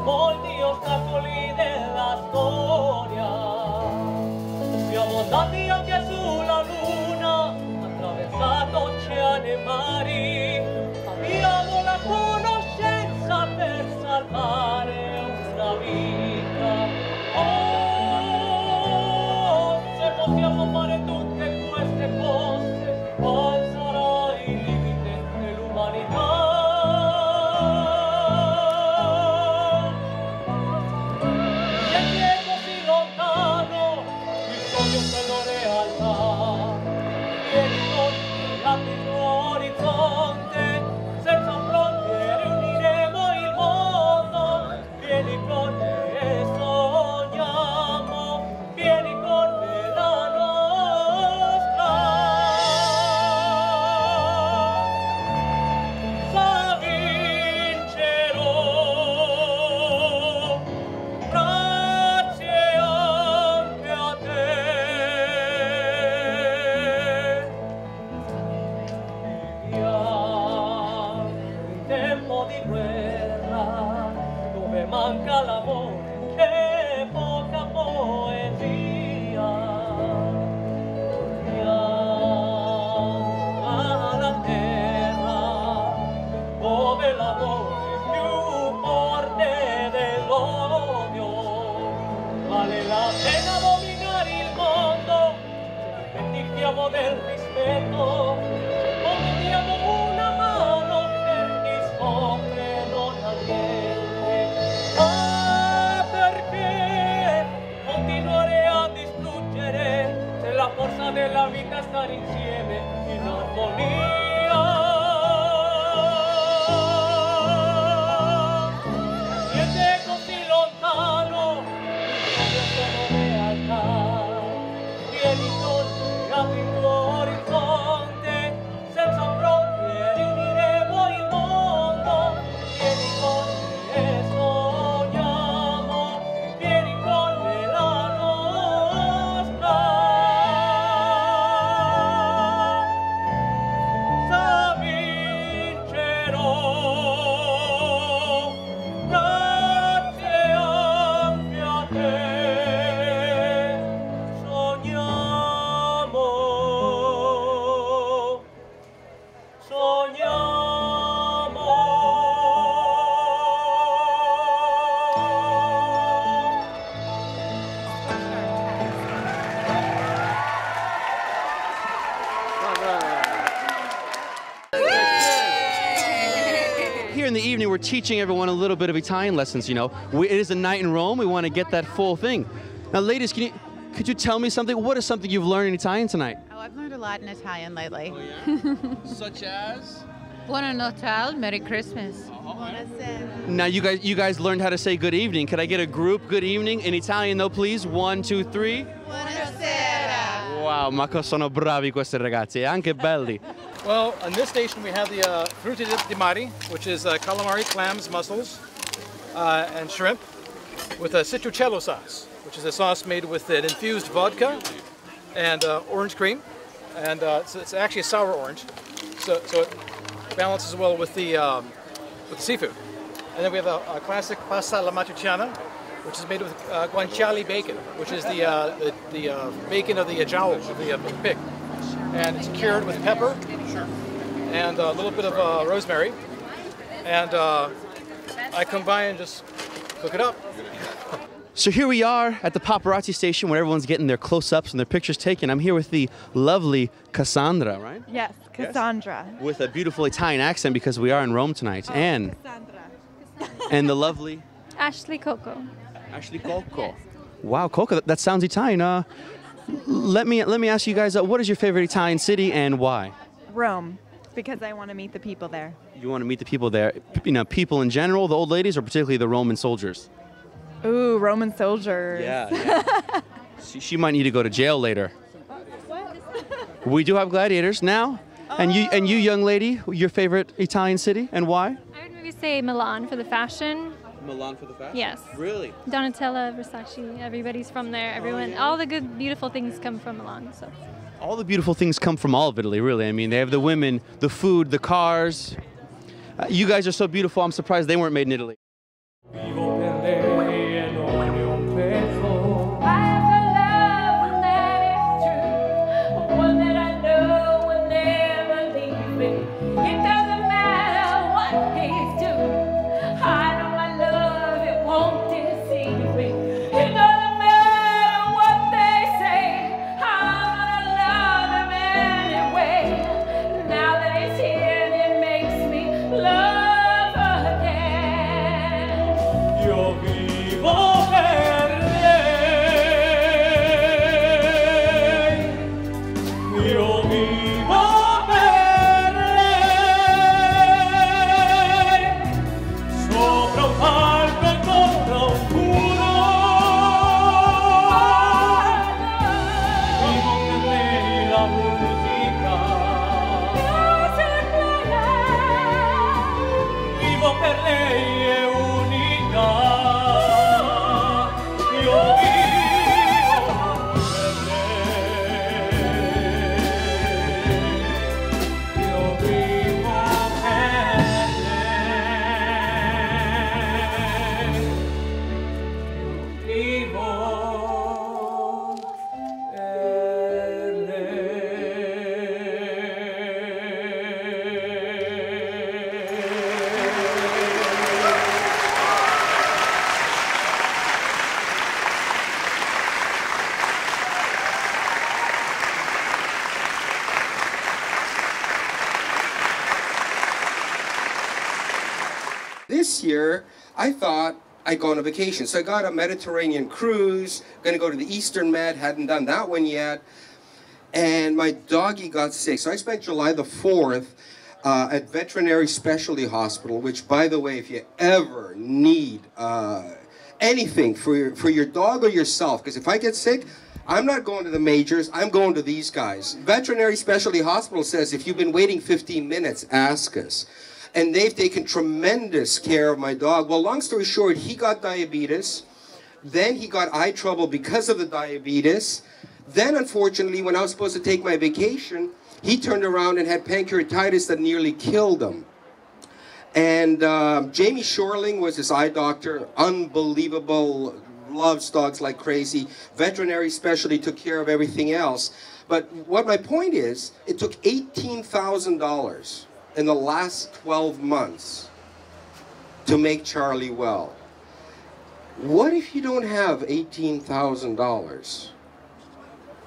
molti ostacoli della storia. Siamo andati anche sulla luna, attraversato oceani e mari. Abbiamo la conoscenza per salvare una vita. Oh, se possiamo fare tutte queste cose, qual sarà il limite dell'umanità? Niente è così lontano, il sogno sono realtà. Vieni con l'altro orizzonte, senza frontiere uniremo il mondo. Vieni con me e sogniamo, vieni con me la nostra. Sa vincerò, grazie anche a te. Viviamo in tempo di guerra, dove manca l'amore e poca poesia. Torniamo alla terra, dove l'amore è più forte dell'odio. Vale la pena dominare il mondo, se dimentichiamo del rispetto. Come diamo una mano per chi soffre e non ha niente. Ah, perché continuare a distruggere se la forza della vita è stare insieme in armonia? Niente è così lontano, il sogno sono realtà. Vieni con me, apri il tuo orizzonte, senza frontiere uniremo il mondo. Vieni con me e sogniamo, vieni con me la nostra. Sa vincerò, grazie anche a te. Sogniamo, sogniamo. Here in the evening, we're teaching everyone a little bit of Italian lessons, you know. It is a night in Rome. We want to get that full thing. Now, ladies, could you tell me something? What is something you've learned in Italian tonight? Oh, I've learned a lot in Italian lately. Oh, yeah? Such as? Buon Natale, Merry Christmas. Now, you guys learned how to say good evening. Could I get a group good evening in Italian, though, please? 1, 2, 3. Buonasera. Wow, ma sono bravi questi ragazzi, e anche belli. Well, on this station we have the frutti di mare, which is calamari, clams, mussels, and shrimp, with a citrocello sauce, which is a sauce made with an infused vodka and orange cream, and it's actually a sour orange, so it balances well with the seafood. And then we have a classic pasta alla matriciana, which is made with guanciale bacon, which is the bacon of the jowl of the pig. And it's cured with pepper and a little bit of rosemary. And I come by and just cook it up. So here we are at the paparazzi station where everyone's getting their close-ups and their pictures taken. I'm here with the lovely Cassandra, right? Yes, Cassandra. Yes. With a beautiful Italian accent because we are in Rome tonight. And Cassandra. and the lovely Ashley Coco. Ashley Coco. Wow, Coco, that sounds Italian. Let me ask you guys, what is your favorite Italian city and why? Rome, because I want to meet the people there. You want to meet the people there, you know, people in general, the old ladies, or particularly the Roman soldiers? Ooh, Roman soldiers. Yeah. She might need to go to jail later. We do have gladiators now. And you, young lady, your favorite Italian city and why? I would maybe say Milan for the fashion. Milan for the fashion? Yes. Really? Donatella, Versace, everybody's from there. Everyone, all the good, beautiful things come from Milan. So. All the beautiful things come from all of Italy, really. I mean, they have the women, the food, the cars. You guys are so beautiful, I'm surprised they weren't made in Italy. Vivo per lei e non è un pezzo. I have a love that is true, one that I know will never leave me. It doesn't matter what these do. I know my love, it won't deceive me. It doesn't matter what they say. I'm gonna love him anyway. Now that he's here, it makes me love again. Io vivo per lei. Io vivo per lei. Sopra un palco ancora oscuro. Vivo per lei la musica. Vivo per lei è unica. Io vivo per lei. Io vivo per lei. Vivo per This year, I thought I'd go on a vacation. So I got a Mediterranean cruise, gonna go to the Eastern Med, hadn't done that one yet. And my doggy got sick. So I spent July the 4th at Veterinary Specialty Hospital, which, by the way, if you ever need anything for your dog or yourself, because if I get sick, I'm not going to the majors, I'm going to these guys. Veterinary Specialty Hospital says if you've been waiting 15 minutes, ask us. And they've taken tremendous care of my dog. Well, long story short, he got diabetes. Then he got eye trouble because of the diabetes. Then, unfortunately, when I was supposed to take my vacation, he turned around and had pancreatitis that nearly killed him. And Jamie Shorling was his eye doctor, unbelievable, loves dogs like crazy. Veterinary Specialty took care of everything else. But what my point is, it took $18,000 in the last 12 months to make Charlie well. What if you don't have $18,000?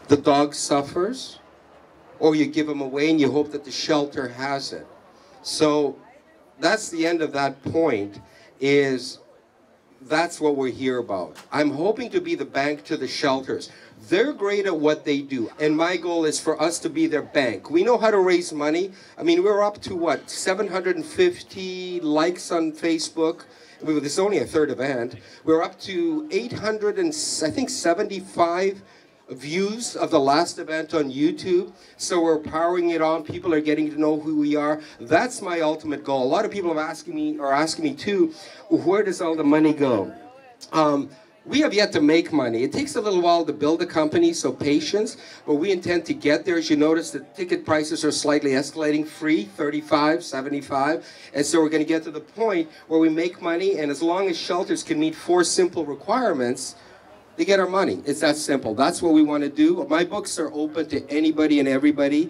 The dog suffers, or you give him away and you hope that the shelter has it. So that's the end of that point, is that's what we're here about. I'm hoping to be the bank to the shelters. They're great at what they do, and my goal is for us to be their bank. We know how to raise money. I mean, we're up to, what, 750 likes on Facebook. This is only a third event. We're up to 875 views of the last event on YouTube. So we're powering it on. People are getting to know who we are. That's my ultimate goal. A lot of people are asking me too, where does all the money go? We have yet to make money. It takes a little while to build a company, so patience, but we intend to get there. As you notice, the ticket prices are slightly escalating, free, $35, $75, and so we're going to get to the point where we make money, and as long as shelters can meet 4 simple requirements, they get our money. It's that simple. That's what we want to do. My books are open to anybody and everybody,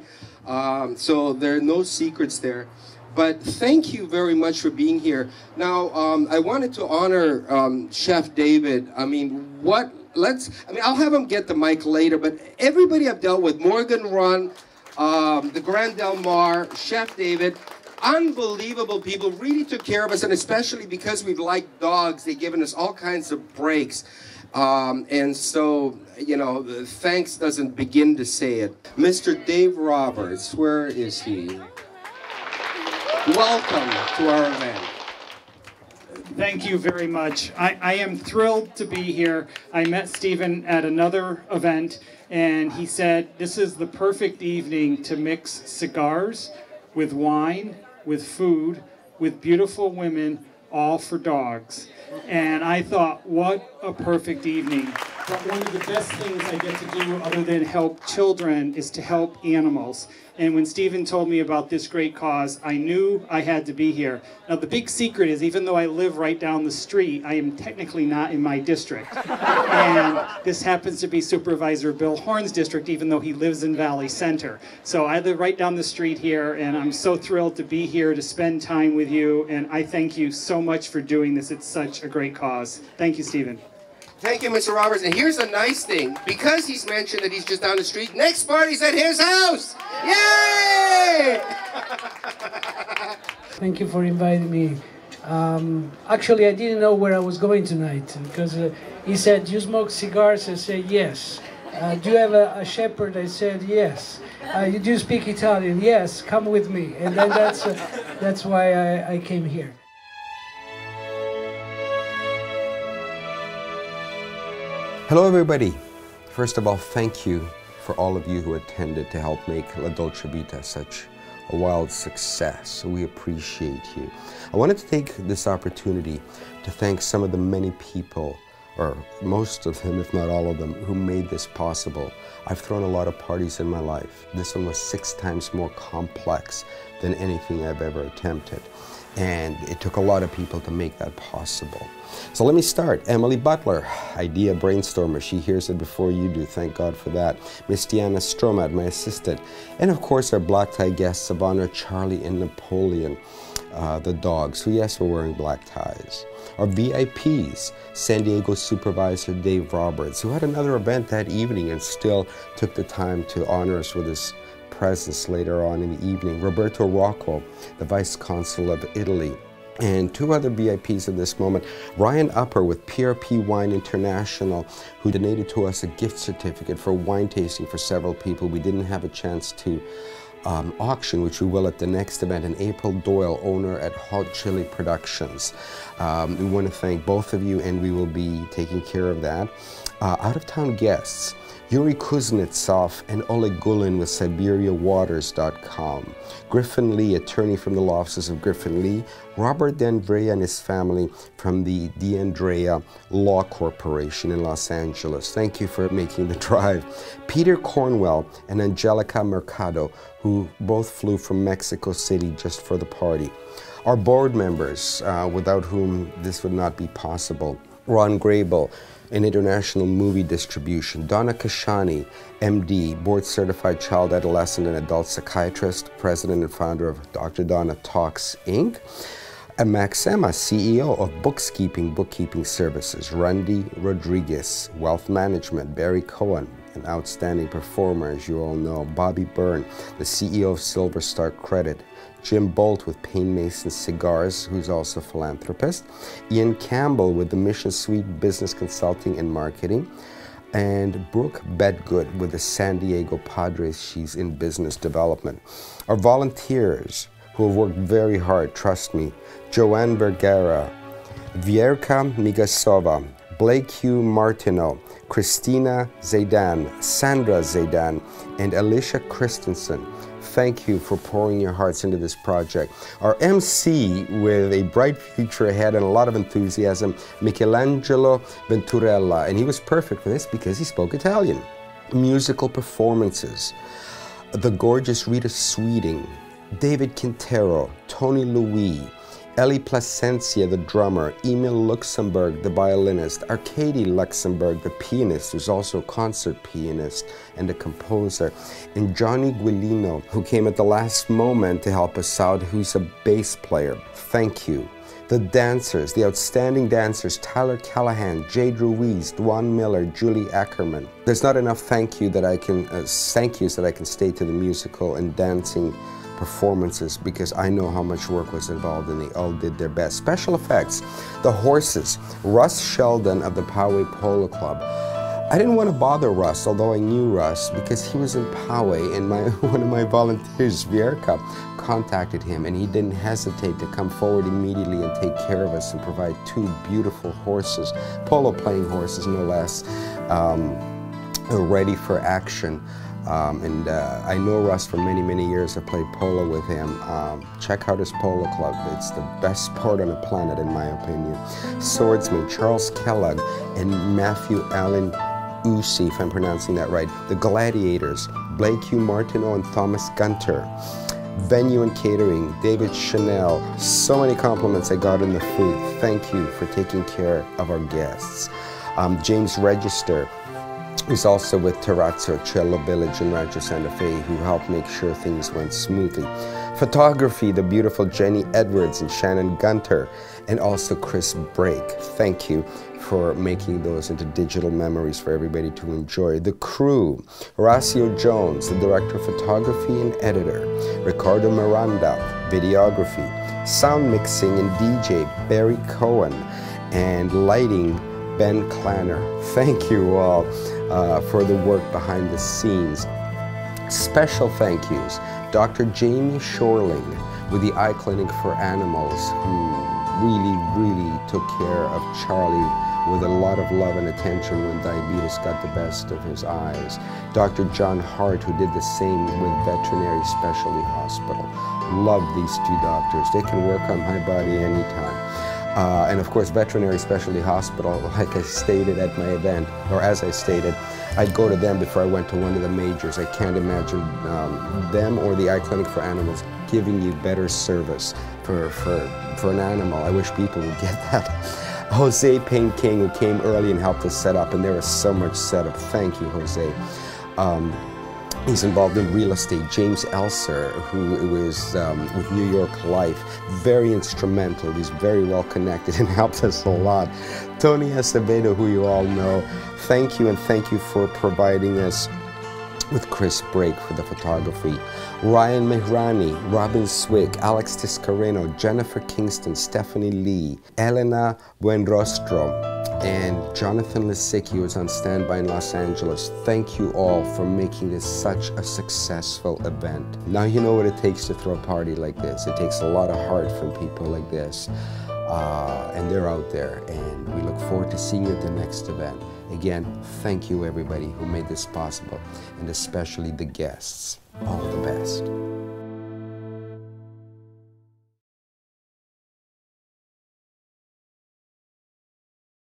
so there are no secrets there. But thank you very much for being here. Now, I wanted to honor Chef David. I mean, I'll have him get the mic later, but everybody I've dealt with, Morgan Run, the Grand Del Mar, Chef David, unbelievable people, really took care of us, and especially because we like dogs, they've given us all kinds of breaks. And so, you know, the thanks doesn't begin to say it. Mr. Dave Roberts, where is he? Welcome to our event. Thank you very much. I am thrilled to be here. I met Stephen at another event, and he said this is the perfect evening to mix cigars with wine, with food, with beautiful women, all for dogs. And I thought, what a perfect evening. but one of the best things I get to do other than help children is to help animals. And when Stephen told me about this great cause, I knew I had to be here. Now the big secret is, even though I live right down the street, I am technically not in my district. And this happens to be Supervisor Bill Horn's district, even though he lives in Valley Center. So I live right down the street here, and I'm so thrilled to be here to spend time with you. And I thank you so much for doing this. It's such a great cause. Thank you, Stephen. Thank you, Mr. Roberts. And here's the nice thing. Because he's mentioned that he's just down the street, next party's at his house! Yay! Thank you for inviting me. Actually, I didn't know where I was going tonight because he said, "Do you smoke cigars?" I said, "Yes." "Do you have a shepherd?" I said, "Yes." "You do speak Italian?" "Yes, come with me." And then that's why I came here. Hello, everybody. First of all, thank you for all of you who attended to help make La Dolce Vita such a wild success. We appreciate you. I wanted to take this opportunity to thank some of the many people, or most of them, if not all of them, who made this possible. I've thrown a lot of parties in my life. This one was 6 times more complex than anything I've ever attempted. And it took a lot of people to make that possible. So let me start. Emily Butler, idea brainstormer. She hears it before you do. Thank God for that. Miss Deanna Stromad, my assistant. And of course, our black tie guests of honor, Charlie and Napoleon, the dogs, who, yes, were wearing black ties. Our VIPs, San Diego Supervisor Dave Roberts, who had another event that evening and still took the time to honor us with his presence later on in the evening. Roberto Rocco, the Vice Consul of Italy. And 2 other VIPs at this moment, Ryan Upper with PRP Wine International, who donated to us a gift certificate for wine tasting for several people we didn't have a chance to auction, which we will at the next event, and April Doyle, owner at Hot Chili Productions. We want to thank both of you, and we will be taking care of that. Out-of-town guests, Yuri Kuznetsov and Oleg Gulin with SiberiaWaters.com. Griffin Lee, attorney from the law offices of Griffin Lee. Robert D'Andrea and his family from the D'Andrea Law Corporation in Los Angeles. Thank you for making the drive. Peter Cornwell and Angelica Mercado, who both flew from Mexico City just for the party. Our board members, without whom this would not be possible. Ron Grable, in international movie distribution. Donna Kashani, MD, board-certified child, adolescent, and adult psychiatrist, president and founder of Dr. Donna Talks, Inc. And Max Emma, CEO of Bookkeeping Services. Randy Rodriguez, Wealth Management. Barry Cohen, an outstanding performer, as you all know. Bobby Byrne, the CEO of Silver Star Credit. Jim Bolt with Payne Mason Cigars, who's also a philanthropist. Ian Campbell with the Mission Suite Business Consulting and Marketing. And Brooke Bedgood with the San Diego Padres. She's in business development. Our volunteers, who have worked very hard, trust me. Joanne Vergara, Vierka Migasova, Blake Hugh Martineau, Christina Zaidan, Sandra Zaidan, and Alicia Christensen. Thank you for pouring your hearts into this project. Our MC, with a bright future ahead and a lot of enthusiasm, Michelangelo Venturella, and he was perfect for this because he spoke Italian. Musical performances, the gorgeous Rita Sweeting, David Quintero, Tony Louis, Ellie Placencia, the drummer, Emil Luxembourg, the violinist, Arkady Luxembourg, the pianist, who's also a concert pianist and a composer, and Johnny Guilino, who came at the last moment to help us out, who's a bass player. Thank you. The dancers, the outstanding dancers, Tyler Callahan, Jade Ruiz, Dwan Miller, Julie Ackerman. There's not enough thank yous that I can say to the musical and dancing performances, because I know how much work was involved and they all did their best. Special effects, the horses, Russ Sheldon of the Poway Polo Club. I didn't want to bother Russ, although I knew Russ, because he was in Poway, and one of my volunteers, Vierka, contacted him, and he didn't hesitate to come forward immediately and take care of us and provide 2 beautiful horses, polo-playing horses no less, ready for action. I know Russ for many, many years. I played polo with him. Check out his polo club. It's the best sport on the planet, in my opinion. Swordsman Charles Kellogg and Matthew Allen Usi, if I'm pronouncing that right. The Gladiators, Blake Hugh Martineau and Thomas Gunter. Venue and catering, David Chenelle. So many compliments I got in the food. Thank you for taking care of our guests. James Register, who's also with Terrazzo Cello Village in Rancho Santa Fe, who helped make sure things went smoothly. Photography, the beautiful Jenny Edwards and Shannon Gunter, and also Chris Brake. Thank you for making those into digital memories for everybody to enjoy. The crew, Horacio Jones, the director of photography and editor, Ricardo Miranda, videography, sound mixing and DJ, Barry Cohen, and lighting, Ben Clanner. Thank you all for the work behind the scenes. Special thank yous, Dr. Jamie Shorling with the Eye Clinic for Animals, who really took care of Charlie with a lot of love and attention when diabetes got the best of his eyes. Dr. John Hart, who did the same with Veterinary Specialty Hospital. Love these two doctors. They can work on my body anytime. And of course, Veterinary Specialty Hospital, like I stated at my event, or as I stated, I'd go to them before I went to one of the majors. I can't imagine them or the Eye Clinic for Animals giving you better service for an animal. I wish people would get that. Jose Payne King, who came early and helped us set up, and there was so much setup. Thank you, Jose. He's involved in real estate. James Elser, who was with New York Life, very instrumental. He's very well connected and helped us a lot. Tony Acevedo, who you all know, thank you, and thank you for providing us with Chris Brake for the photography. Ryan Mehrani, Robin Swick, Alex Tiscareno, Jennifer Kingston, Stephanie Lee, Elena Buenrostro, and Jonathan Lisicki, who was on standby in Los Angeles. Thank you all for making this such a successful event. Now you know what it takes to throw a party like this. It takes a lot of heart from people like this. And they're out there, and we look forward to seeing you at the next event. Again, thank you everybody who made this possible, and especially the guests. All the